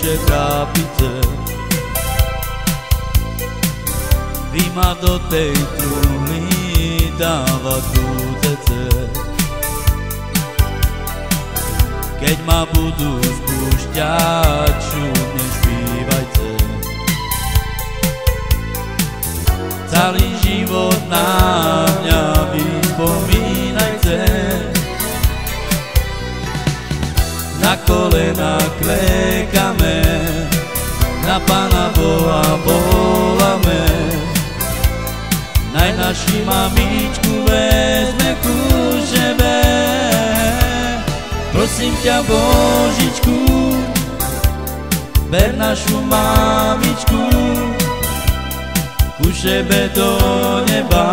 duše trápite. Vy ma do tej trúny dávať budete. Keď ma budú spúšťať, šumne špívajte. Celý život na mňa vy spomínajte. Na kolena klekame, na Pána Boha voláme. Naj naši mamičku vezme ku sebe. Prosím ťa, Božičku, ber našu mamičku ku sebe do neba,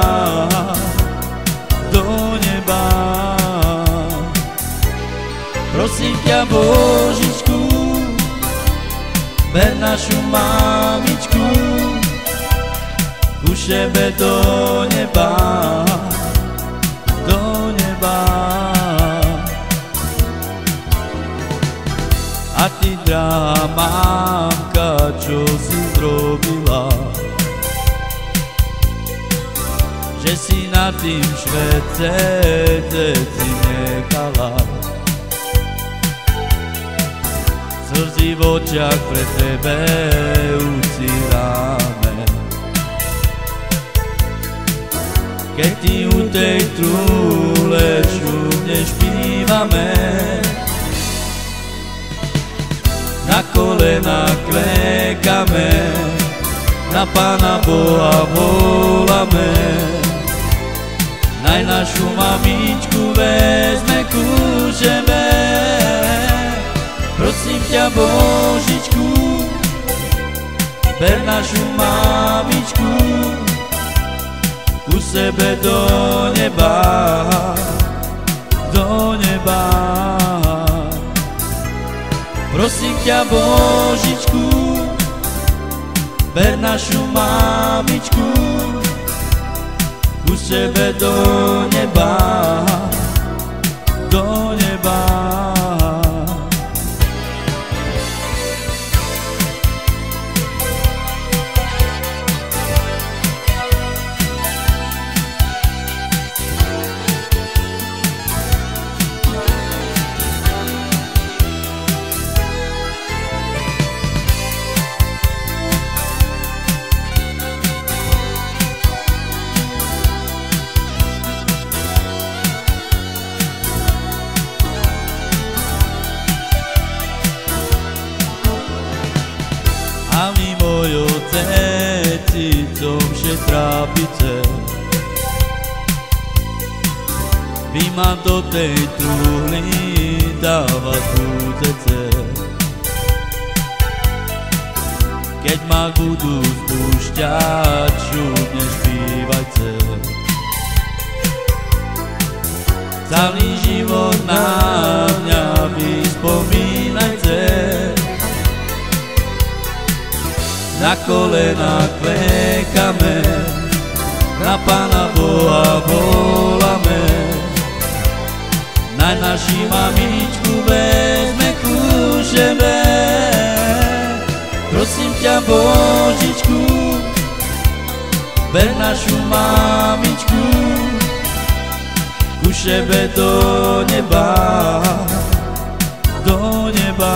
do neba. Prosím ťa, Božičku, ber našu mamičku ku sebe do neba, do neba. A ty, drahá mamka, čo si zrobila? Že si na tým švete deti nechala. Slzy v očiach pre tebe ucíráme. Keď ti u tej trúle šumne špívame. Na kolena klekame, na Pána Boha voláme. Naj našu mamičku vezme ku sebe. Prosím ťa, Božičku, ber našu mamičku ku sebe do neba, do neba. Prosím ťa, Božičku, ber našu mamičku ku sebe do neba, do neba. A vy, mojo deti, co vše trápite. Vy ma do tej trúny dávať budete. Keď ma budú spúšťať, šumne špívajte. Celý život na mňa vy spomínajte. Na kolena klekame, na Pána Boha voláme. Naj naši mamičku vezme ku sebe. Prosím ťa, Božičku, ber našu mamičku ku sebe do neba, do neba.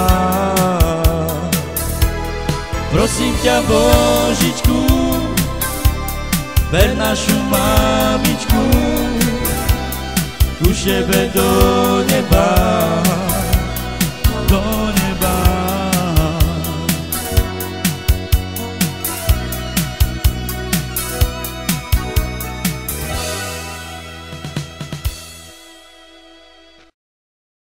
Prosím ťa, Božičku, ber našu mamičku ku sebe do neba.